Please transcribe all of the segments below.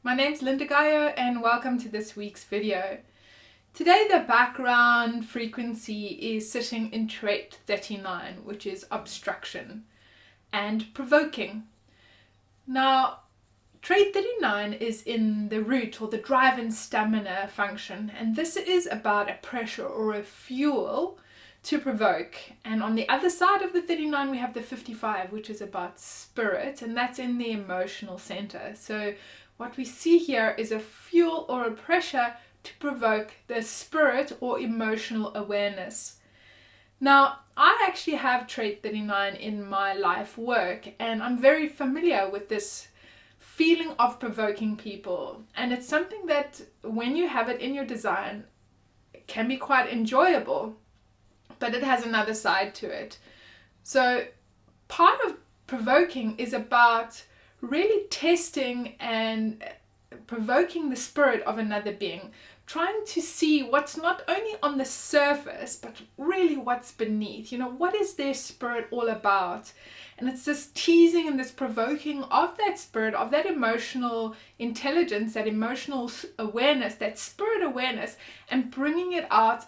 My name's Lynda Gaiao and welcome to this week's video. Today the background frequency is sitting in trait 39, which is obstruction and provoking. Now, trait 39 is in the root or the drive and stamina function, and this is about a pressure or a fuel to provoke. And on the other side of the 39 we have the 55, which is about spirit, and that's in the emotional center. So what we see here is a fuel or a pressure to provoke the spirit or emotional awareness. Now, I actually have trait 39 in my life work, and I'm very familiar with this feeling of provoking people. And it's something that when you have it in your design, it can be quite enjoyable, but it has another side to it. So part of provoking is about really testing and provoking the spirit of another being, trying to see what's not only on the surface, but really what's beneath. What is their spirit all about? And it's this teasing and this provoking of that spirit, of that emotional intelligence, that emotional awareness, that spirit awareness, and bringing it out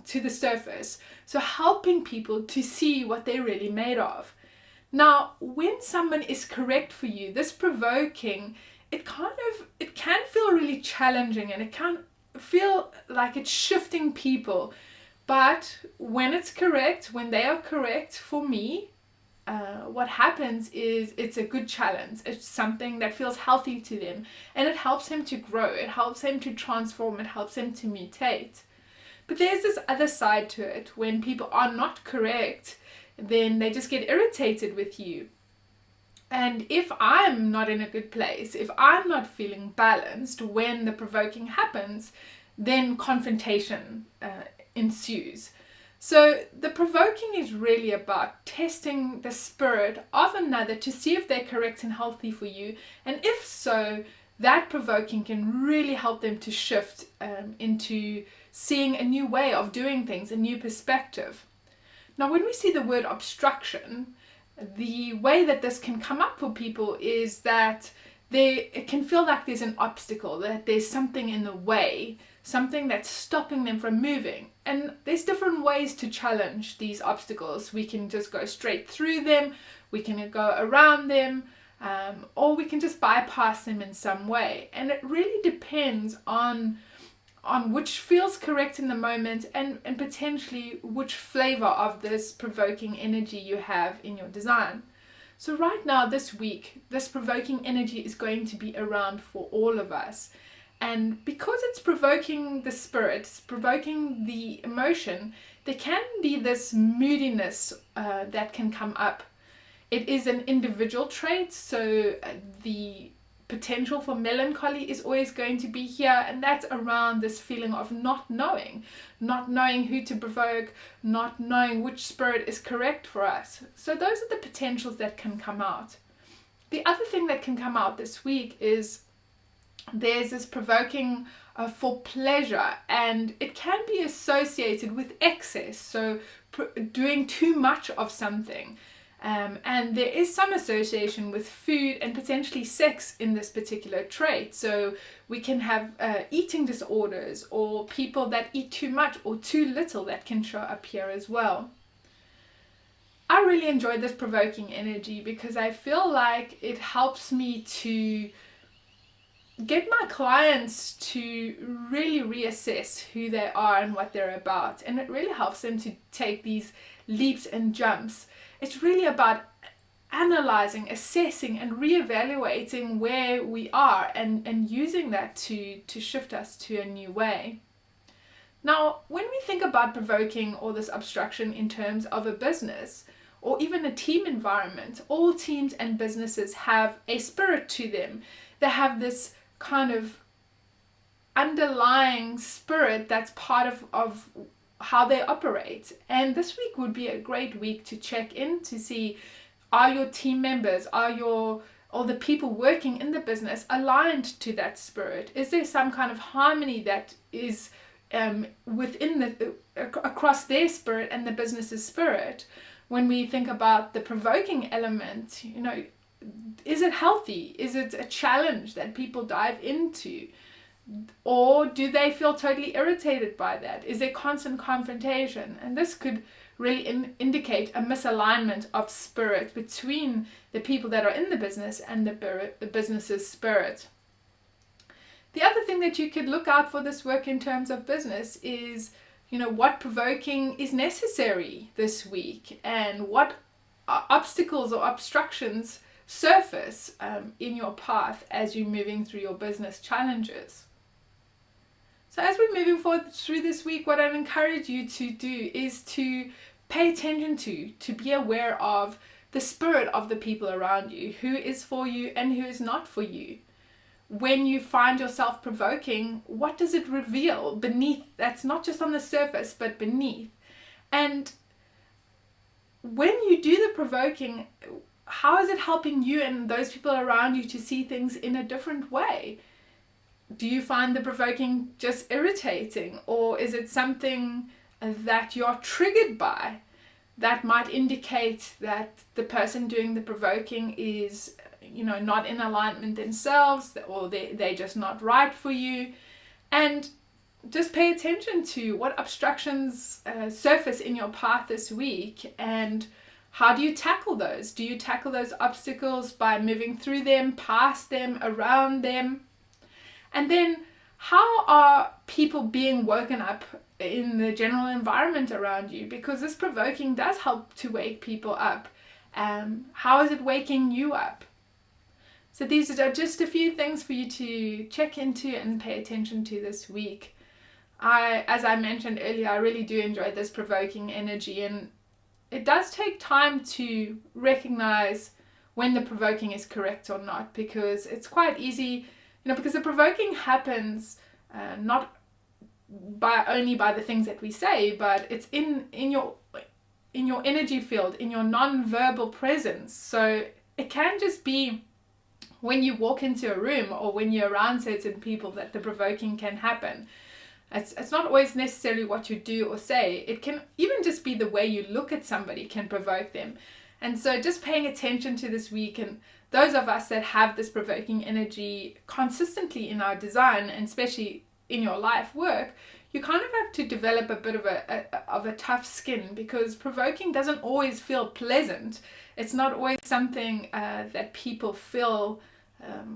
to the surface. So helping people to see what they're really made of. Now, when someone is correct for you, this provoking, it can feel really challenging, and it can feel like it's shifting people. But when it's correct, when they are correct for me, what happens is it's a good challenge. It's something that feels healthy to them, and it helps them to grow. It helps them to transform. It helps them to mutate. But there's this other side to it. When people are not correct, then they just get irritated with you. And if I'm not in a good place, if I'm not feeling balanced when the provoking happens, then confrontation ensues. So the provoking is really about testing the spirit of another to see if they're correct and healthy for you. And if so, that provoking can really help them to shift into seeing a new way of doing things, a new perspective. Now, when we see the word obstruction, the way that this can come up for people is that it can feel like there's an obstacle, that there's something in the way, something that's stopping them from moving. And there's different ways to challenge these obstacles. We can just go straight through them, we can go around them, or we can just bypass them in some way. And it really depends on which feels correct in the moment, and potentially which flavor of this provoking energy you have in your design. So right now, this week, this provoking energy is going to be around for all of us. And because it's provoking the spirit, it's provoking the emotion, there can be this moodiness that can come up. It is an individual trait, so the potential for melancholy is always going to be here, and that's around this feeling of not knowing who to provoke, not knowing which spirit is correct for us. So those are the potentials that can come out. The other thing that can come out this week is there's this provoking for pleasure, and it can be associated with excess, so doing too much of something. And there is some association with food and potentially sex in this particular trait. So we can have eating disorders, or people that eat too much or too little that can show up here as well. I really enjoy this provoking energy because I feel like it helps me to get my clients to really reassess who they are and what they're about. And it really helps them to take these leaps and jumps. It's really about analyzing, assessing, and reevaluating where we are, and using that to shift us to a new way. Now, when we think about provoking or this obstruction in terms of a business or even a team environment, all teams and businesses have a spirit to them. They have this kind of underlying spirit that's part of how they operate. And this week would be a great week to check in to see, are your team members, or the people working in the business aligned to that spirit? Is there some kind of harmony that is within across their spirit and the business's spirit? When we think about the provoking element, is it healthy? Is it a challenge that people dive into? Or do they feel totally irritated by that? Is there constant confrontation? And this could really indicate a misalignment of spirit between the people that are in the business and the business's spirit. The other thing that you could look out for this work in terms of business is, what provoking is necessary this week, and what obstacles or obstructions surface in your path as you're moving through your business challenges. So as we're moving forward through this week, what I'd encourage you to do is to pay attention to be aware of the spirit of the people around you, who is for you and who is not for you. When you find yourself provoking, what does it reveal beneath? That's not just on the surface, but beneath. And when you do the provoking, how is it helping you and those people around you to see things in a different way? Do you find the provoking just irritating, or is it something that you're triggered by that might indicate that the person doing the provoking is not in alignment themselves, or they're just not right for you? And just pay attention to what obstructions surface in your path this week, and how do you tackle those? Do you tackle those obstacles by moving through them, past them, around them? And then how are people being woken up in the general environment around you? Because this provoking does help to wake people up. How is it waking you up? So these are just a few things for you to check into and pay attention to this week. As I mentioned earlier, I really do enjoy this provoking energy, and it does take time to recognize when the provoking is correct or not, because it's quite easy, because the provoking happens not only by the things that we say, but it's in your energy field, in your non-verbal presence. So it can just be when you walk into a room or when you're around certain people that the provoking can happen. It's not always necessarily what you do or say. It can even just be the way you look at somebody can provoke them. And so just paying attention to this week, and those of us that have this provoking energy consistently in our design, and especially in your life work, you kind of have to develop a bit of a tough skin, because provoking doesn't always feel pleasant. It's not always something that people feel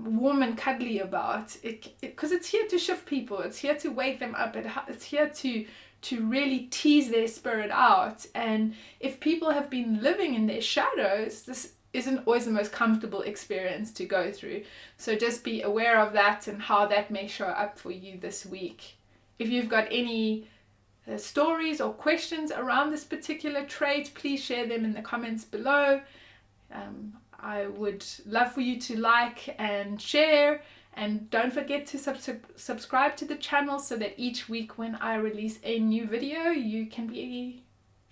warm and cuddly about, because it's here to shift people, it's here to wake them up, it's here to really tease their spirit out. And if people have been living in their shadows, this isn't always the most comfortable experience to go through. So just be aware of that and how that may show up for you this week. If you've got any stories or questions around this particular trait, please share them in the comments below. I would love for you to like and share, and don't forget to subscribe to the channel so that each week when I release a new video, you can be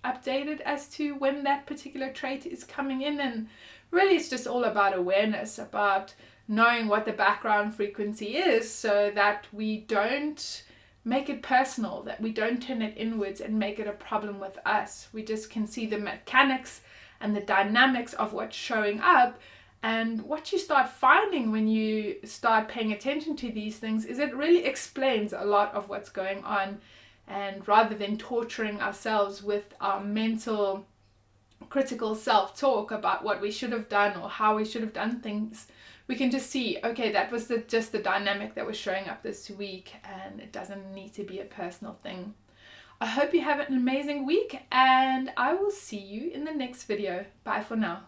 updated as to when that particular trait is coming in. And really it's just all about awareness, about knowing what the background frequency is, so that we don't make it personal, that we don't turn it inwards and make it a problem with us. We just can see the mechanics and the dynamics of what's showing up. And what you start finding when you start paying attention to these things is it really explains a lot of what's going on. And rather than torturing ourselves with our mental critical self-talk about what we should have done or how we should have done things, we can just see, okay, that was just the dynamic that was showing up this week, and it doesn't need to be a personal thing. I hope you have an amazing week, and I will see you in the next video. Bye for now.